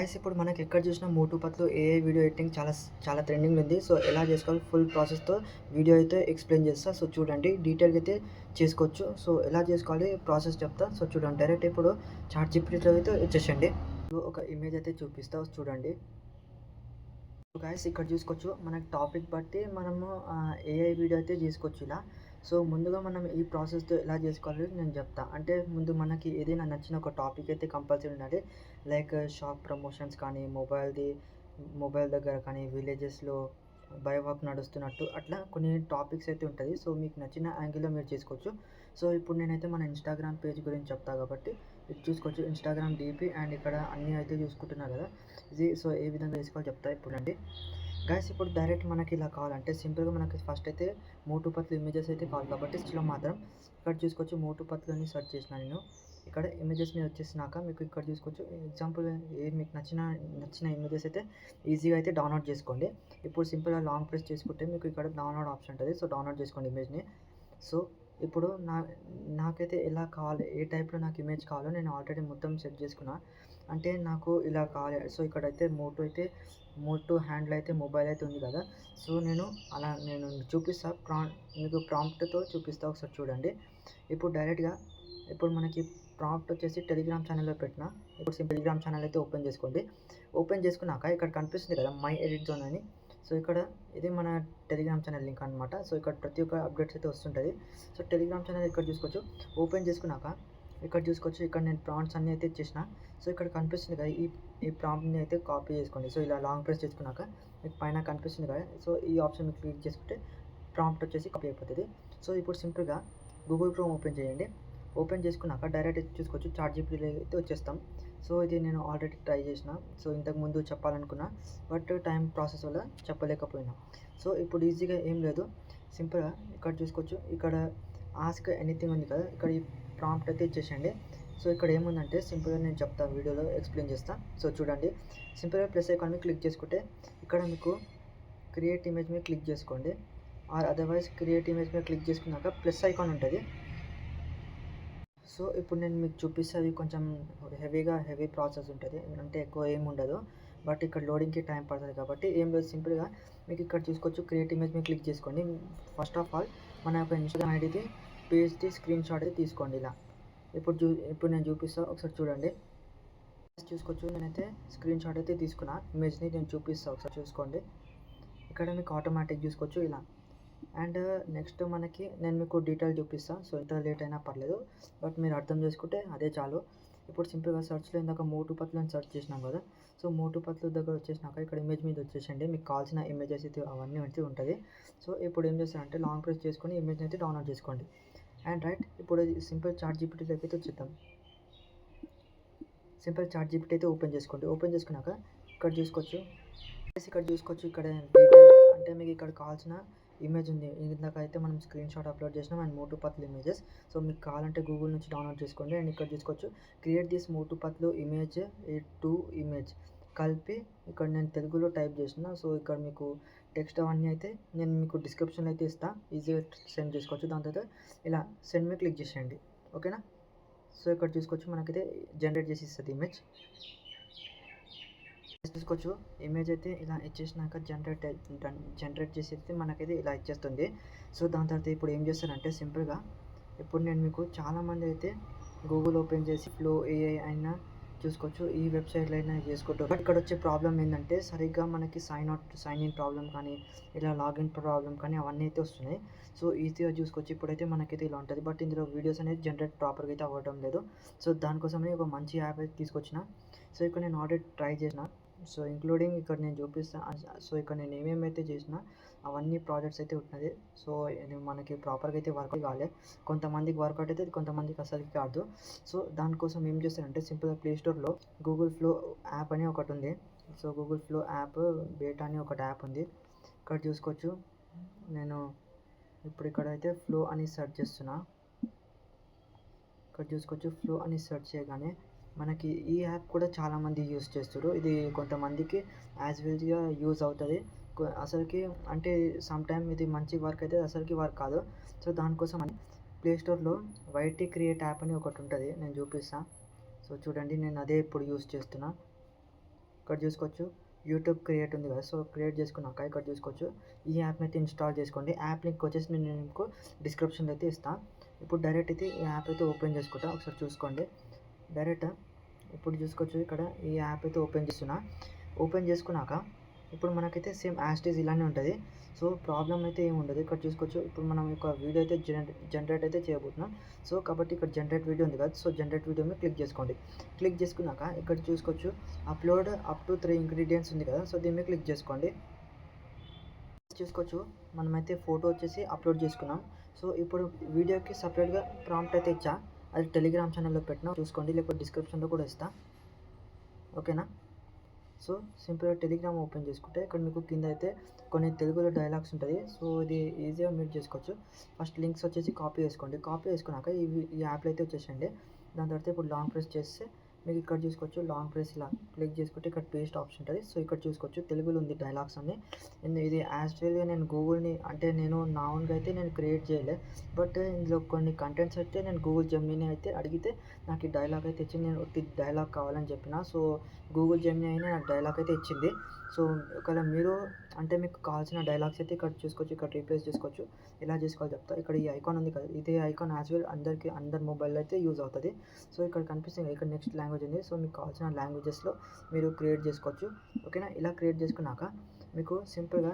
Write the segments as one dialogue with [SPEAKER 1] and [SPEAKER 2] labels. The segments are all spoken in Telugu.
[SPEAKER 1] గైస్ ఇప్పుడు మనకి ఎక్కడ చూసినా మోటు పత్లు ఏఐ వీడియో ఎడిటింగ్ చాలా ట్రెండింగ్ ఉంది. సో ఎలా చేసుకోవాలి ఫుల్ ప్రాసెస్తో వీడియో అయితే ఎక్స్ప్లెయిన్ చేస్తా. సో చూడండి డీటెయిల్గా అయితే చేసుకోవచ్చు. సో ఎలా చేసుకోవాలి ప్రాసెస్ చెప్తా. సో చూడండి డైరెక్ట్ ఇప్పుడు చాట్ జీపీటీలో అయితే వచ్చేసండి. ఒక ఇమేజ్ అయితే చూపిస్తా చూడండి. గైస్ ఇక్కడ చూసుకోవచ్చు మనకి టాపిక్ బట్టి మనము ఏఐ వీడియో అయితే చేసుకోవచ్చు ఇలా. సో ముందుగా మనం ఈ ప్రాసెస్తో ఎలా చేసుకోవాలో నేను చెప్తా. అంటే ముందు మనకి ఏదైనా నచ్చిన ఒక టాపిక్ అయితే కంపల్సరీ ఉండాలి. లైక్ షాప్ ప్రమోషన్స్ కానీ మొబైల్ దగ్గర కానీ విలేజెస్లో బై వాక్ నడుస్తున్నట్టు అట్లా కొన్ని టాపిక్స్ అయితే ఉంటుంది. సో మీకు నచ్చిన యాంగిల్లో మీరు చేసుకోవచ్చు. సో ఇప్పుడు నేనైతే మన ఇన్స్టాగ్రామ్ పేజ్ గురించి చెప్తా కాబట్టి ఇది చూసుకోవచ్చు. ఇన్స్టాగ్రామ్ డీపీ అండ్ ఇక్కడ అన్నీ అయితే చూసుకుంటున్నారు కదా ఇది. సో ఏ విధంగా చేసుకోవాలో చెప్తా ఇప్పుడు అండి. గైస్ ఇప్పుడు డైరెక్ట్ మనకి ఇలా కావాలంటే సింపుల్గా మనకి ఫస్ట్ అయితే మోటు పత్లు ఇమేజెస్ అయితే కావాలి కాబట్టి స్టిల్ మాత్రం ఇక్కడ చూసుకోవచ్చు మోటు పత్లు అని సెర్చ్ చేసిన నేను. ఇక్కడ ఇమేజెస్ మీద వచ్చేసినాక మీకు ఇక్కడ చూసుకోవచ్చు ఎగ్జాంపుల్ మీకు నచ్చిన ఇమేజెస్ అయితే ఈజీగా అయితే డౌన్లోడ్ చేసుకోండి. ఇప్పుడు సింపుల్గా లాంగ్ ప్రెస్ చేసుకుంటే మీకు ఇక్కడ డౌన్లోడ్ ఆప్షన్ ఉంటుంది. సో డౌన్లోడ్ చేసుకోండి ఇమేజ్ని. సో ఇప్పుడు నాకైతే ఎలా కావాలి ఏ టైప్లో నాకు ఇమేజ్ కావాలో నేను ఆల్రెడీ మొత్తం సెట్ చేసుకున్నా. అంటే నాకు ఇలా కావాలి. సో ఇక్కడైతే మోటు హ్యాండిల్ అయితే మొబైల్ అయితే ఉంది కదా. సో నేను చూపిస్తా మీకు ప్రాంప్ట్తో చూపిస్తా ఒకసారి చూడండి. ఇప్పుడు డైరెక్ట్గా ఇప్పుడు మనకి ప్రాంప్ట్ వచ్చేసి టెలిగ్రామ్ ఛానల్లో పెట్టిన. ఇప్పుడు టెలిగ్రామ్ ఛానల్ అయితే ఓపెన్ చేసుకోండి. ఓపెన్ చేసుకున్నాక ఇక్కడ కనిపిస్తుంది కదా మై ఎడిట్ జోన్ అని. సో ఇక్కడ ఇది మన టెలిగ్రామ్ ఛానల్ లింక్ అనమాట. సో ఇక్కడ ప్రతి ఒక్క అప్డేట్స్ అయితే వస్తుంటుంది. సో టెలిగ్రామ్ ఛానల్ ఇక్కడ చూసుకోవచ్చు. ఓపెన్ చేసుకున్నాక ఇక్కడ చూసుకోవచ్చు ఇక్కడ నేను ప్రాంప్ట్స్ అన్నీ అయితే ఇచ్చేసిన. సో ఇక్కడ కనిపిస్తుంది కదా ఈ ప్రాంప్ట్ని అయితే కాపీ చేసుకోండి. సో ఇలా లాంగ్ ప్రెస్ చేసుకున్నాక మీకు పైన కనిపిస్తుంది కదా. సో ఈ ఆప్షన్ మీకు క్లిక్ చేసుకుంటే ప్రాంప్ట్ వచ్చేసి కాపీ అయిపోతుంది. సో ఇప్పుడు సింపుల్గా గూగుల్ క్రోమ్ ఓపెన్ చేయండి. ఓపెన్ చేసుకున్నాక డైరెక్ట్ చూసుకోవచ్చు చాట్ జీపీటీలో అయితే వచ్చేస్తాం. సో ఇది నేను ఆల్రెడీ ట్రై చేసిన. సో ఇంతకుముందు చెప్పాలనుకున్నా బట్ టైం ప్రాసెస్ వల్ల చెప్పలేకపోయినా. సో ఇప్పుడు ఈజీగా ఏం లేదు, సింపుల్గా ఇక్కడ చూసుకోవచ్చు ఇక్కడ ఆస్క్ ఎనీథింగ్ ఉంది కదా. ఇక్కడ ఈ ప్రాంప్ట్ అయితే ఇచ్చేసండి. సో ఇక్కడ ఏముందంటే సింపుల్గా నేను చెప్తాను వీడియోలో ఎక్స్ప్లెయిన్ చేస్తాను. సో చూడండి సింపుల్గా ప్లస్ ఐకాన్ మీద క్లిక్ చేసుకుంటే ఇక్కడ మీకు క్రియేట్ ఇమేజ్ మీద క్లిక్ చేసుకోండి. ఆర్ అదర్వైజ్ క్రియేట్ ఇమేజ్ మీద క్లిక్ చేసుకున్నాక ప్లస్ ఐకాన్ ఉంటుంది. సో ఇప్పుడు నేను మీకు చూపిస్తే కొంచెం హెవీ ప్రాసెస్ ఉంటుంది. అంటే ఎక్కువ ఏమి ఉండదు బట్ ఇక్కడ లోడింగ్కి టైం పడుతుంది కాబట్టి ఏం లేదు, సింపుల్గా మీకు ఇక్కడ చూసుకోవచ్చు క్రియేట్ ఇమేజ్ మీద క్లిక్ చేసుకోండి. ఫస్ట్ ఆఫ్ ఆల్ మన యొక్క ఇన్స్టాగ్రామ్ ఐడిది పేజ్ది స్క్రీన్ షాట్ అయితే తీసుకోండి ఇలా. ఇప్పుడు నేను చూపిస్తాను ఒకసారి చూడండి. చూసుకోవచ్చు నేనైతే స్క్రీన్ షాట్ అయితే తీసుకున్నా. ఇమేజ్ని నేను చూపిస్తాను ఒకసారి చూసుకోండి. ఇక్కడ మీకు ఆటోమేటిక్ చూసుకోవచ్చు ఇలా. అండ్ నెక్స్ట్ నేను మీకు డీటెయిల్ చూపిస్తాను. సో ఎంత లేట్ అయినా పర్లేదు బట్ మీరు అర్థం చేసుకుంటే అదే చాలు. ఇప్పుడు సింపుల్గా సర్చ్లో ఇందాక మోటు పత్లు అని సెర్చ్ చేసినాం కదా. సో మోటు పత్లు దగ్గర వచ్చేసినాక ఇక్కడ ఇమేజ్ మీద వచ్చేసండి. మీకు కావాల్సిన ఇమేజెస్ అయితే అవన్నీ అయితే ఉంటుంది. సో ఇప్పుడు ఏం చేస్తారంటే లాంగ్ ప్రెస్ చేసుకొని ఇమేజ్ని అయితే డౌన్లోడ్ చేసుకోండి. అండ్ రైట్ ఇప్పుడు సింపుల్ చాట్ జీపీటీలోకి అయితే వచ్చేద్దాం. సింపుల్ చాట్ జీపీటీ అయితే ఓపెన్ చేసుకోండి. ఓపెన్ చేసుకున్నాక ఇక్కడ చూసుకోవచ్చు ఇక్కడ డీటెయిల్ అంటే మీకు ఇక్కడ కావాల్సిన ఇమేజ్ ఉంది. ఇందాక అయితే మనం స్క్రీన్ షాట్ అప్లోడ్ చేసినాం and Motu Patlu images. So మీకు కావాలంటే గూగుల్ నుంచి డౌన్లోడ్ చేసుకోండి. అండ్ ఇక్కడ చూసుకోవచ్చు create this Motu Patlu image to image కలిపి ఇక్కడ నేను తెలుగులో టైప్ చేసిన. సో ఇక్కడ మీకు టెక్స్ట్ అవన్నీ అయితే నేను మీకు డిస్క్రిప్షన్లో అయితే ఇస్తాను, ఈజీగా సెండ్ చేసుకోవచ్చు. దాని తర్వాత ఇలా సెండ్ మీద క్లిక్ చేసేయండి, ఓకేనా. సో ఇక్కడ చూసుకోవచ్చు మనకైతే జనరేట్ చేసి ఇస్తుంది ఇమేజ్. చూసుకోవచ్చు ఇమేజ్ అయితే ఇలా ఇచ్చేసినాక జనరేట్ చేసి మనకైతే ఇలా ఇచ్చేస్తుంది. సో దాని తర్వాత ఇప్పుడు ఏం చేస్తారంటే సింపుల్గా ఇప్పుడు నేను మీకు చాలామంది అయితే గూగుల్ ఓపెన్ చేసి ఫ్లో ఏఐ అయినా చూసుకోవచ్చు, ఈ వెబ్సైట్లో అయినా చేసుకుంటారు. బట్ ఇక్కడ వచ్చే ప్రాబ్లం ఏంటంటే సరిగ్గా మనకి సైన్ ఇన్ ప్రాబ్లం కానీ ఇలా లాగిన్ ప్రాబ్లం కానీ అవన్నీ అయితే వస్తున్నాయి. సో ఈజీగా చూసుకోవచ్చు. ఇప్పుడైతే మనకైతే ఇలా ఉంటుంది బట్ ఇందులో వీడియోస్ అనేది జనరేట్ ప్రాపర్గా అయితే అవ్వడం లేదు. సో దానికోసమే ఒక మంచి యాప్ అయితే తీసుకొచ్చిన. సో ఇక్కడ నేను ఆల్రెడీ ట్రై చేసిన. సో ఇంక్లూడింగ్ ఇక్కడ నేను చూపిస్తాను. సో ఇక్కడ నేను ఏమేమైతే చేసినా అవన్నీ ప్రాజెక్ట్స్ అయితే ఉంటున్నది. సో ఇది మనకి ప్రాపర్గా అయితే వర్క్ కావాలి. కొంతమందికి వర్కౌట్ అయితే కొంతమందికి అసలుకి కాదు. సో దానికోసం ఏం చేస్తారంటే సింపుల్గా ప్లేస్టోర్లో గూగుల్ ఫ్లో యాప్ అని ఒకటి ఉంది. సో గూగుల్ ఫ్లో యాప్ బేటా అని ఒకటి యాప్ ఉంది. ఇక్కడ చూసుకోవచ్చు నేను ఇప్పుడు ఇక్కడైతే ఫ్లో అని సెర్చ్ చేస్తున్నా. ఇక్కడ చూసుకోవచ్చు ఫ్లో అని సెర్చ్ చేయగానే మనకి ఈ యాప్ కూడా చాలామంది యూజ్ చేస్తారు. ఇది కొంతమందికి యాజ్ వెల్గా యూజ్ అవుతుంది. అసలుకి అంటే సమ్ టైమ్ ఇది మంచి వర్క్ అయితే అసలుకి వర్క్ కాదు. సో దానికోసం అని ప్లేస్టోర్లో వైటీ క్రియేట్ యాప్ అని ఒకటి ఉంటుంది, నేను చూపిస్తాను. సో చూడండి నేను అదే ఇప్పుడు యూజ్ చేస్తున్నా. ఇక్కడ చూసుకోవచ్చు యూట్యూబ్ క్రియేట్ ఉంది కదా, సో క్రియేట్ చేసుకున్నాక ఇక్కడ చూసుకోవచ్చు ఈ యాప్ని అయితే ఇన్స్టాల్ చేసుకోండి. యాప్ లింక్ వచ్చేసి నేను మీకు డిస్క్రిప్షన్లో అయితే ఇస్తాను. ఇప్పుడు డైరెక్ట్ అయితే ఈ యాప్ అయితే ఓపెన్ చేసుకుంటా, ఒకసారి చూసుకోండి. డైరెక్ట్ ఇప్పుడు చూసుకోవచ్చు ఇక్కడ ఈ యాప్ అయితే ఓపెన్ చేస్తున్నా. ఓపెన్ చేసుకున్నాక ఇప్పుడు మనకైతే సేమ్ యాస్టీస్ ఇలానే ఉంటుంది. సో ప్రాబ్లం అయితే ఏమి ఉండదు. ఇక్కడ చూసుకోవచ్చు ఇప్పుడు మనం ఒక వీడియో అయితే జనరేట్ అయితే చేయబోతున్నాం. సో కాబట్టి ఇక్కడ జనరేట్ వీడియో ఉంది కదా, సో జనరేట్ వీడియో మీద క్లిక్ చేసుకోండి. క్లిక్ చేసుకున్నాక ఇక్కడ చూసుకోవచ్చు అప్లోడ్ అప్ టు 3 ఇంగ్రీడియంట్స్ ఉంది కదా, సో దీని మీద క్లిక్ చేసుకోండి. చూసుకోవచ్చు మనమైతే ఫోటో వచ్చేసి అప్లోడ్ చేసుకున్నాం. సో ఇప్పుడు వీడియోకి సపరేట్గా ప్రాంప్ట్ అయితే ఇచ్చా, అది టెలిగ్రామ్ ఛానల్లో పెట్టినా చూసుకోండి, లేకపోతే డిస్క్రిప్షన్లో కూడా ఇస్తా. ఓకేనా? సో సింపుల్గా టెలిగ్రామ్ ఓపెన్ చేసుకుంటే ఇక్కడ మీకు కింద అయితే కొన్ని తెలుగులో డైలాగ్స్ ఉంటుంది. సో ఇది ఈజీగా మీట్ చేసుకోవచ్చు. ఫస్ట్ లింక్స్ వచ్చేసి కాపీ చేసుకోండి. కాపీ చేసుకున్నాక ఈ యాప్లో అయితే వచ్చేసండి. దాని తర్వాత ఇప్పుడు లాంగ్ ప్రెస్ చేస్తే మీకు ఇక్కడ చూసుకోవచ్చు లాంగ్ ప్రెస్ ఇలా క్లిక్ చేసుకుంటే ఇక్కడ పేస్ట్ ఆప్షన్ ఉంటుంది. సో ఇక్కడ చూసుకోవచ్చు తెలుగులో ఉంది డైలాగ్స్ అన్ని. ఇది యాక్చువల్గా నేను గూగుల్ని అంటే నేను నా ఓన్గా అయితే నేను క్రియేట్ చేయలే, బట్ ఇందులో కొన్ని కంటెంట్స్ అయితే నేను గూగుల్ జెమినీ అయితే అడిగితే నాకు ఈ డైలాగ్ అయితే ఇచ్చింది. నేను డైలాగ్ కావాలని చెప్పిన, సో గూగుల్ జెమినీ అయినా నాకు డైలాగ్ అయితే ఇచ్చింది. సో ఒకవేళ మీరు అంటే మీకు కావాల్సిన డైలాగ్స్ అయితే ఇక్కడ చూసుకోవచ్చు, ఇక్కడ రీప్లేస్ చేసుకోవచ్చు. ఎలా చేసుకోవాలి చెప్తా. ఇక్కడ ఈ ఐకాన్ ఉంది కదా, ఇదే ఐకాన్ యాక్చువల్ అందరి మొబైల్లో అయితే యూజ్ అవుతుంది. సో ఇక్కడ కనిపిస్తుంది ఇక్కడ నెక్స్ట్ లాంగ్వేజ్ ఉంది. సో మీకు కావాల్సిన లాంగ్వేజెస్లో మీరు క్రియేట్ చేసుకోవచ్చు. ఓకేనా? ఇలా క్రియేట్ చేసుకున్నాక మీకు సింపుల్గా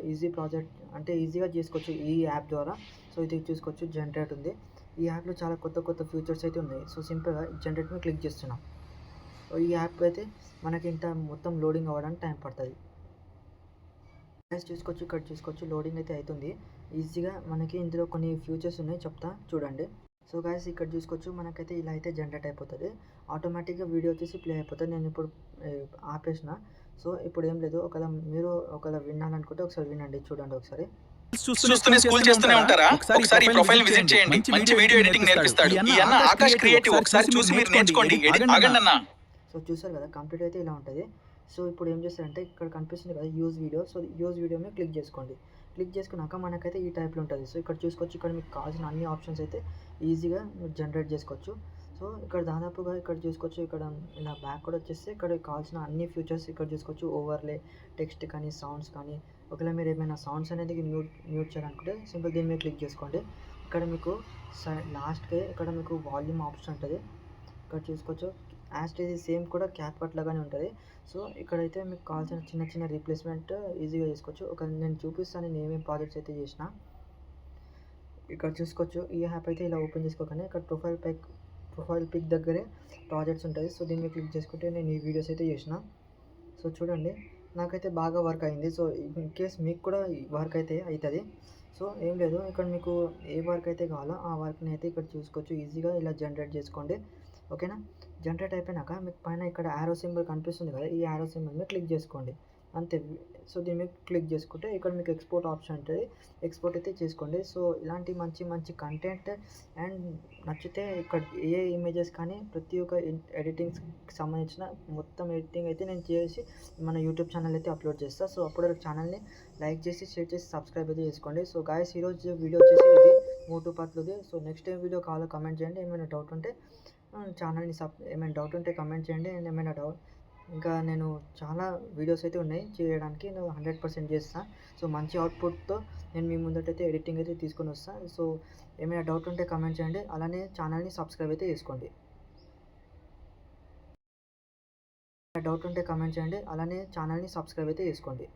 [SPEAKER 1] ఈజీ ప్రాజెక్ట్ అంటే ఈజీగా చేసుకోవచ్చు ఈ యాప్ ద్వారా. సో ఇది చూసుకోవచ్చు జనరేట్ ఉంది. ఈ యాప్లో చాలా కొత్త ఫీచర్స్ అయితే ఉన్నాయి. సో సింపుల్గా జనరేట్ మీద క్లిక్ చేస్తున్నాం. ఈ యాప్ అయితే మనకి ఇంత మొత్తం లోడింగ్ అవ్వడానికి టైం పడుతుంది. చూసుకోవచ్చు ఇక్కడ చూసుకోవచ్చు లోడింగ్ అయితే అవుతుంది ఈజీగా. మనకి ఇందులో కొన్ని ఫీచర్స్ ఉన్నాయి, చెప్తా చూడండి. సో గైస్ ఇక్కడ చూసుకోవచ్చు మనకైతే ఇలా అయితే జనరేట్ అయిపోతుంది. ఆటోమేటిక్గా వీడియో వచ్చేసి ప్లే అయిపోతుంది. నేను ఇప్పుడు ఆపేసిన. సో ఇప్పుడు ఏం లేదు, ఒకవేళ వినాలనుకుంటే ఒకసారి వినండి, చూడండి ఒకసారి.
[SPEAKER 2] చూస్తూనే స్కూల్ చేస్తూనే ఉంటారా? ఒకసారి ప్రొఫైల్ విజిట్ చేయండి, మంచి వీడియో ఎడిటింగ్ నేర్పిస్తాడు ఈ అన్న ఆకాష్ క్రియేటివ్. ఒకసారి చూసి మీరు నేర్చుకోండి. ఆగండి అన్న.
[SPEAKER 1] సో చూసారు కదా కంప్లీట్ అయితే ఇలా ఉంటుంది. సో ఇప్పుడు ఏం చేస్తారంటే ఇక్కడ కనిపిస్తుంది కదా use video. So use video మీద క్లిక్ చేసుకోండి. క్లిక్ చేసుకున్నాక మనకైతే ఈ టైప్లో ఉంటుంది. సో ఇక్కడ చూసుకోవచ్చు ఇక్కడ మీకు కావాల్సిన అన్ని ఆప్షన్స్ అయితే ఈజీగా జనరేట్ చేసుకోవచ్చు. సో ఇక్కడ దాదాపుగా ఇక్కడ చూసుకోవచ్చు ఇక్కడ ఇలా బ్యాక్ కూడా వచ్చేస్తే ఇక్కడ కావాల్సిన అన్ని ఫీచర్స్ ఇక్కడ చూసుకోవచ్చు. ఓవర్లే టెక్స్ట్ కానీ సౌండ్స్ కానీ, ఒకవేళ మీరు ఏమైనా సౌండ్స్ అనేది మ్యూట్ చేయాలనుకుంటే సింపుల్ దీని మీద క్లిక్ చేసుకోండి. ఇక్కడ మీకు లాస్ట్కి ఇక్కడ మీకు వాల్యూమ్ ఆప్షన్ ఉంటుంది. ఇక్కడ చూసుకోవచ్చు ఇది సేమ్ కూడా క్యాప్ కట్ లాగానే ఉంటుంది. సో ఇక్కడైతే మీకు కావాల్సిన చిన్న రీప్లేస్మెంట్ ఈజీగా చేసుకోవచ్చు. నేను చూపిస్తాను నేను ఏమేమి ప్రాజెక్ట్స్ అయితే చేసిన. ఇక్కడ చూసుకోవచ్చు ఈ యాప్ అయితే ఇలా ఓపెన్ చేసుకోగానే ఇక్కడ ప్రొఫైల్ పిక్ దగ్గరే ప్రాజెక్ట్స్ ఉంటుంది. సో దీన్ని క్లిక్ చేసుకుంటే నేను ఈ వీడియోస్ అయితే చేసిన. సో చూడండి నాకైతే బాగా వర్క్ అయింది. సో ఇన్ కేస్ మీకు కూడా వర్క్ అయితే అవుతుంది. సో ఏం లేదు, ఇక్కడ మీకు ఏ వర్క్ అయితే కావాలో ఆ వర్క్ని అయితే ఇక్కడ చూసుకోవచ్చు. ఈజీగా ఇలా జనరేట్ చేసుకోండి. ఓకేనా? జనరేట్ అయిపోయినాక మీకు పైన ఇక్కడ యారో సింబల్ కనిపిస్తుంది కదా, ఈ యారో సింబల్ మీద క్లిక్ చేసుకోండి అంతే. సో దీని మీద క్లిక్ చేసుకుంటే ఇక్కడ మీకు ఎక్స్పోర్ట్ ఆప్షన్ ఉంటుంది, ఎక్స్పోర్ట్ అయితే చేసుకోండి. సో ఇలాంటి మంచి కంటెంట్ అండ్ నచ్చితే ఇక్కడ ఏ ఇమేజెస్ కానీ ప్రతి ఒక్క ఎడిటింగ్స్కి సంబంధించిన మొత్తం ఎడిటింగ్ అయితే నేను చేసి మన యూట్యూబ్ ఛానల్ అయితే అప్లోడ్ చేస్తాను. సో అప్పుడు ఛానల్ని లైక్ చేసి షేర్ చేసి సబ్స్క్రైబ్ అయితే చేసుకోండి. సో గాయస్ ఈరోజు వీడియో వచ్చేసి ఇది మోటు పత్లుది. సో నెక్స్ట్ టైం వీడియో కావాలో కమెంట్ చేయండి. ఏమైనా డౌట్ ఉంటే ఛానల్ని ఏమైనా డౌట్ ఉంటే కమెంట్ చేయండి. ఏమైనా డౌట్ ఇంకా నేను చాలా వీడియోస్ అయితే ఉన్నాయి చేయడానికి, నేను 100% చేస్తాను. సో మంచి అవుట్పుట్తో నేను మీ ముందటైతే ఎడిటింగ్ అయితే తీసుకొని వస్తాను. సో ఏమైనా డౌట్ ఉంటే కమెంట్ చేయండి. అలానే ఛానల్ని సబ్స్క్రైబ్ అయితే చేసుకోండి. డౌట్ ఉంటే కమెంట్ చేయండి. అలానే ఛానల్ని సబ్స్క్రైబ్ అయితే చేసుకోండి.